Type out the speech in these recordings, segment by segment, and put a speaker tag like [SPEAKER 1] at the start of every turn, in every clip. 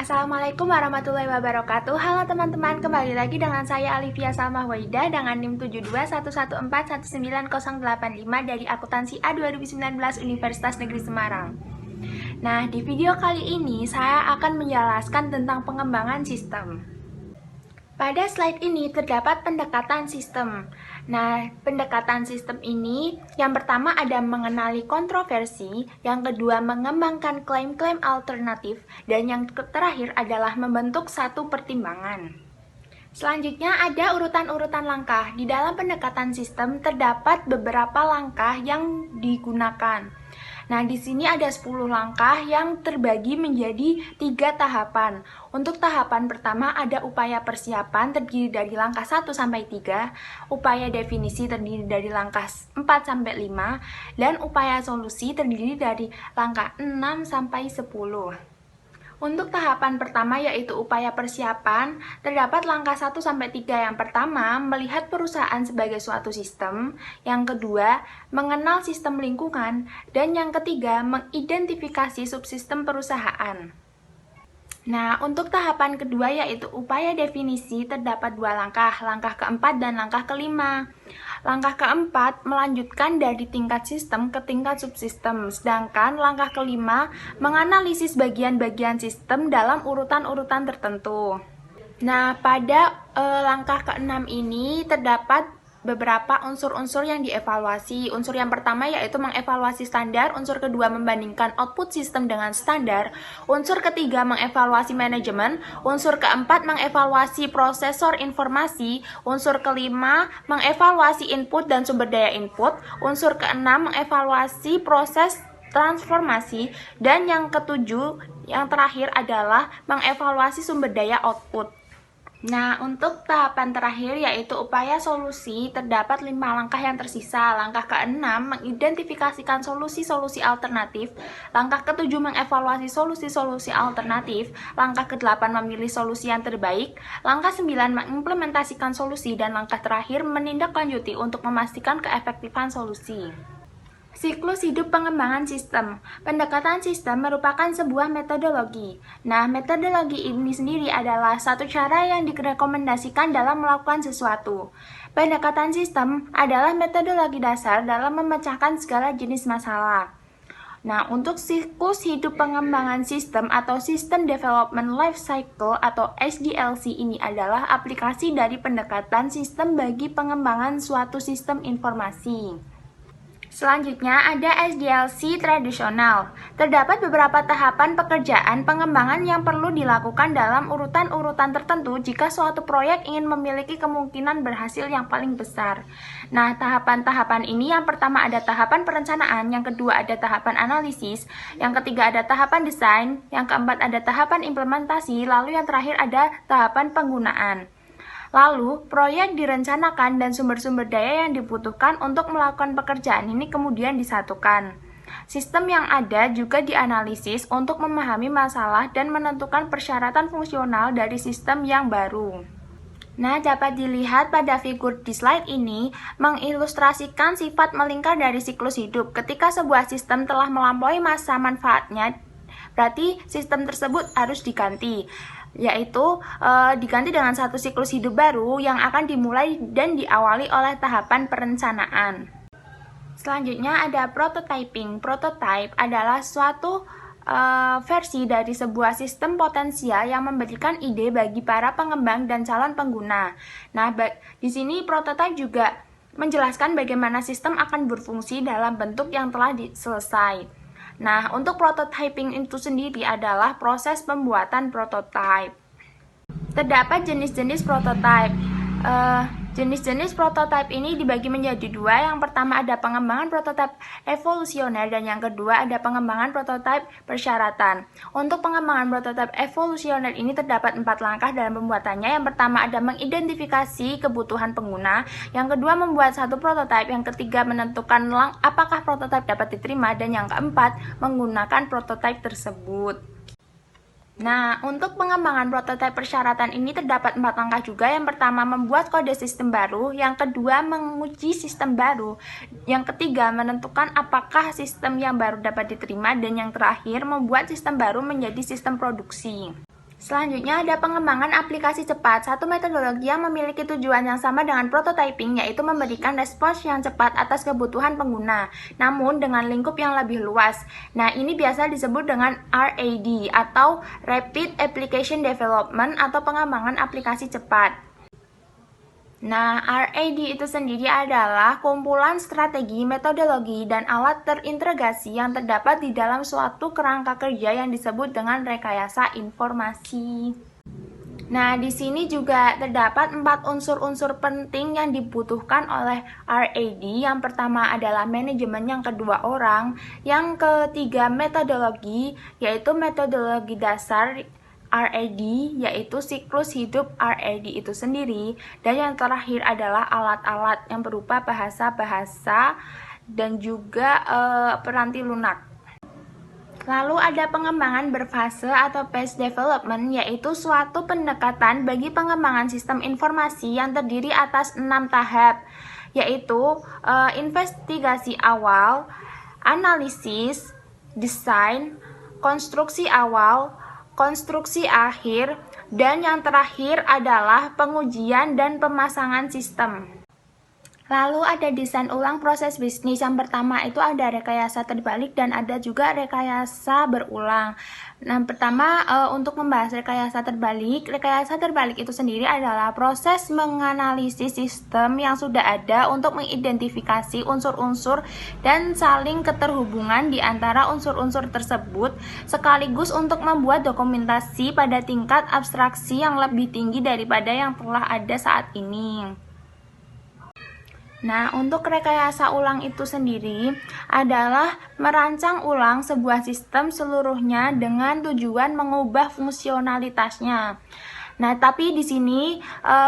[SPEAKER 1] Assalamualaikum warahmatullahi wabarakatuh. Halo teman-teman, kembali lagi dengan saya Alivia Salma Waidah dengan NIM 7211419085 dari Akuntansi A 2019 Universitas Negeri Semarang. Nah, di video kali ini saya akan menjelaskan tentang pengembangan sistem. Pada slide ini terdapat pendekatan sistem. Nah, pendekatan sistem ini yang pertama ada mengenali kontroversi, yang kedua mengembangkan klaim-klaim alternatif, dan yang terakhir adalah membentuk satu pertimbangan. Selanjutnya ada urutan-urutan langkah. Di dalam pendekatan sistem terdapat beberapa langkah yang digunakan. Nah, di sini ada 10 langkah yang terbagi menjadi 3 tahapan. Untuk tahapan pertama ada upaya persiapan terdiri dari langkah 1 sampai 3, upaya definisi terdiri dari langkah 4 sampai 5, dan upaya solusi terdiri dari langkah 6 sampai 10. Untuk tahapan pertama yaitu upaya persiapan, terdapat langkah 1 sampai 3. Yang pertama, melihat perusahaan sebagai suatu sistem, yang kedua, mengenal sistem lingkungan, dan yang ketiga, mengidentifikasi subsistem perusahaan. Nah, untuk tahapan kedua yaitu upaya definisi terdapat 2 langkah, langkah keempat dan langkah kelima. Langkah keempat melanjutkan dari tingkat sistem ke tingkat subsistem, sedangkan langkah kelima menganalisis bagian-bagian sistem dalam urutan-urutan tertentu. Nah, pada langkah keenam ini terdapat beberapa unsur-unsur yang dievaluasi. Unsur yang pertama yaitu mengevaluasi standar, unsur kedua membandingkan output sistem dengan standar, unsur ketiga mengevaluasi manajemen, unsur keempat mengevaluasi prosesor informasi, unsur kelima mengevaluasi input dan sumber daya input, unsur keenam mengevaluasi proses transformasi, dan yang ketujuh, yang terakhir adalah mengevaluasi sumber daya output. Nah, untuk tahapan terakhir yaitu upaya solusi, terdapat 5 langkah yang tersisa. Langkah ke-6 mengidentifikasikan solusi-solusi alternatif, langkah ke-7 mengevaluasi solusi-solusi alternatif, langkah ke-8 memilih solusi yang terbaik, langkah 9 mengimplementasikan solusi, dan langkah terakhir menindaklanjuti untuk memastikan keefektifan solusi. Siklus hidup pengembangan sistem. Pendekatan sistem merupakan sebuah metodologi. Nah, metodologi ini sendiri adalah satu cara yang direkomendasikan dalam melakukan sesuatu. Pendekatan sistem adalah metodologi dasar dalam memecahkan segala jenis masalah. Nah, untuk siklus hidup pengembangan sistem atau System Development Life Cycle atau SDLC ini adalah aplikasi dari pendekatan sistem bagi pengembangan suatu sistem informasi. Selanjutnya ada SDLC tradisional. Terdapat beberapa tahapan pekerjaan pengembangan yang perlu dilakukan dalam urutan-urutan tertentu jika suatu proyek ingin memiliki kemungkinan berhasil yang paling besar. Nah, tahapan-tahapan ini yang pertama ada tahapan perencanaan, yang kedua ada tahapan analisis, yang ketiga ada tahapan desain, yang keempat ada tahapan implementasi, lalu yang terakhir ada tahapan penggunaan. Lalu, proyek direncanakan dan sumber-sumber daya yang dibutuhkan untuk melakukan pekerjaan ini kemudian disatukan. Sistem yang ada juga dianalisis untuk memahami masalah dan menentukan persyaratan fungsional dari sistem yang baru. Nah, dapat dilihat pada figur di slide ini mengilustrasikan sifat melingkar dari siklus hidup. Ketika sebuah sistem telah melampaui masa manfaatnya, berarti sistem tersebut harus diganti, yaitu diganti dengan satu siklus hidup baru yang akan dimulai dan diawali oleh tahapan perencanaan. Selanjutnya ada prototyping. Prototype adalah suatu versi dari sebuah sistem potensial yang memberikan ide bagi para pengembang dan calon pengguna. Nah, di sini prototype juga menjelaskan bagaimana sistem akan berfungsi dalam bentuk yang telah selesai. Nah, untuk prototyping itu sendiri adalah proses pembuatan prototype. Terdapat jenis-jenis prototype. Jenis-jenis prototype ini dibagi menjadi 2. Yang pertama ada pengembangan prototype evolusioner dan yang kedua ada pengembangan prototype persyaratan. Untuk pengembangan prototype evolusioner ini terdapat 4 langkah dalam pembuatannya. Yang pertama ada mengidentifikasi kebutuhan pengguna, yang kedua membuat satu prototype, yang ketiga menentukan apakah prototype dapat diterima, dan yang keempat menggunakan prototype tersebut. Nah, untuk pengembangan prototipe persyaratan ini terdapat 4 langkah juga. Yang pertama, membuat kode sistem baru. Yang kedua, menguji sistem baru. Yang ketiga, menentukan apakah sistem yang baru dapat diterima. Dan yang terakhir, membuat sistem baru menjadi sistem produksi. Selanjutnya ada pengembangan aplikasi cepat, satu metodologi yang memiliki tujuan yang sama dengan prototyping, yaitu memberikan respons yang cepat atas kebutuhan pengguna, namun dengan lingkup yang lebih luas. Nah, ini biasa disebut dengan RAD atau Rapid Application Development atau pengembangan aplikasi cepat. Nah, RAD itu sendiri adalah kumpulan strategi, metodologi, dan alat terintegrasi yang terdapat di dalam suatu kerangka kerja yang disebut dengan rekayasa informasi. Nah, di sini juga terdapat 4 unsur-unsur penting yang dibutuhkan oleh RAD. Yang pertama adalah manajemen, yang kedua orang, yang ketiga metodologi, yaitu metodologi dasar RAD, yaitu siklus hidup RAD itu sendiri, dan yang terakhir adalah alat-alat yang berupa bahasa-bahasa dan juga peranti lunak. Lalu ada pengembangan berfase atau phase development, yaitu suatu pendekatan bagi pengembangan sistem informasi yang terdiri atas 6 tahap, yaitu investigasi awal, analisis, desain, konstruksi awal, konstruksi akhir, dan yang terakhir adalah pengujian dan pemasangan sistem. Lalu ada desain ulang proses bisnis. Yang pertama itu ada rekayasa terbalik dan ada juga rekayasa berulang. Nah, pertama untuk membahas rekayasa terbalik itu sendiri adalah proses menganalisis sistem yang sudah ada untuk mengidentifikasi unsur-unsur dan saling keterhubungan di antara unsur-unsur tersebut, sekaligus untuk membuat dokumentasi pada tingkat abstraksi yang lebih tinggi daripada yang telah ada saat ini. Nah, untuk rekayasa ulang itu sendiri adalah merancang ulang sebuah sistem seluruhnya dengan tujuan mengubah fungsionalitasnya. Nah, tapi di sini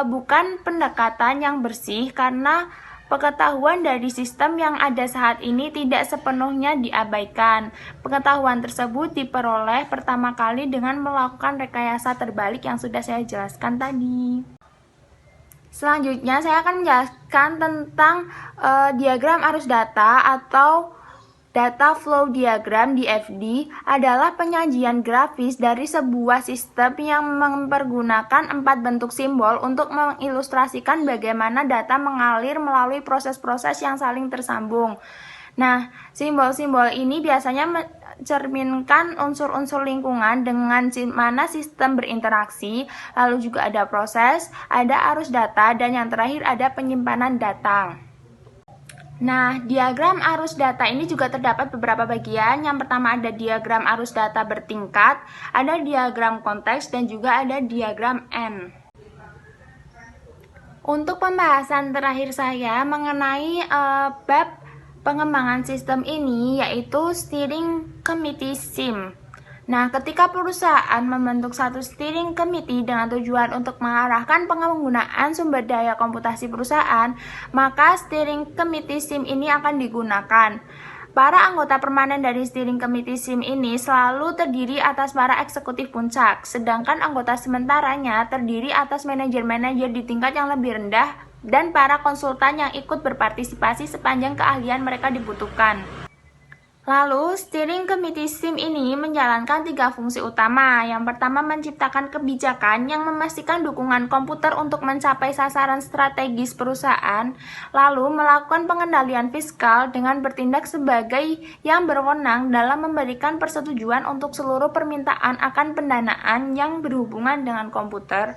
[SPEAKER 1] bukan pendekatan yang bersih karena pengetahuan dari sistem yang ada saat ini tidak sepenuhnya diabaikan. Pengetahuan tersebut diperoleh pertama kali dengan melakukan rekayasa terbalik yang sudah saya jelaskan tadi. Selanjutnya saya akan menjelaskan tentang diagram arus data atau data flow diagram (DFD) adalah penyajian grafis dari sebuah sistem yang mempergunakan 4 bentuk simbol untuk mengilustrasikan bagaimana data mengalir melalui proses-proses yang saling tersambung. Nah, simbol-simbol ini biasanya mencerminkan unsur-unsur lingkungan dengan mana sistem berinteraksi, lalu juga ada proses, ada arus data, dan yang terakhir ada penyimpanan data. Nah, diagram arus data ini juga terdapat beberapa bagian. Yang pertama ada diagram arus data bertingkat, ada diagram konteks, dan juga ada diagram N. Untuk pembahasan terakhir saya mengenai bab pengembangan sistem ini, yaitu Steering Committee SIM. Nah, ketika perusahaan membentuk satu steering committee dengan tujuan untuk mengarahkan penggunaan sumber daya komputasi perusahaan, maka steering committee SIM ini akan digunakan. Para anggota permanen dari steering committee SIM ini selalu terdiri atas para eksekutif puncak, sedangkan anggota sementaranya terdiri atas manajer-manajer di tingkat yang lebih rendah dan para konsultan yang ikut berpartisipasi sepanjang keahlian mereka dibutuhkan. Lalu, steering committee SIM ini menjalankan 3 fungsi utama. Yang pertama, menciptakan kebijakan yang memastikan dukungan komputer untuk mencapai sasaran strategis perusahaan, lalu melakukan pengendalian fiskal dengan bertindak sebagai yang berwenang dalam memberikan persetujuan untuk seluruh permintaan akan pendanaan yang berhubungan dengan komputer,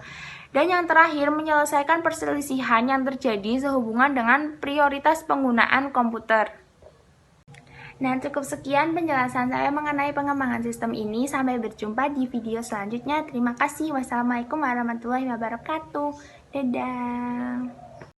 [SPEAKER 1] dan yang terakhir, menyelesaikan perselisihan yang terjadi sehubungan dengan prioritas penggunaan komputer. Nah, cukup sekian penjelasan saya mengenai pengembangan sistem ini. Sampai berjumpa di video selanjutnya. Terima kasih. Wassalamualaikum warahmatullahi wabarakatuh. Dadah.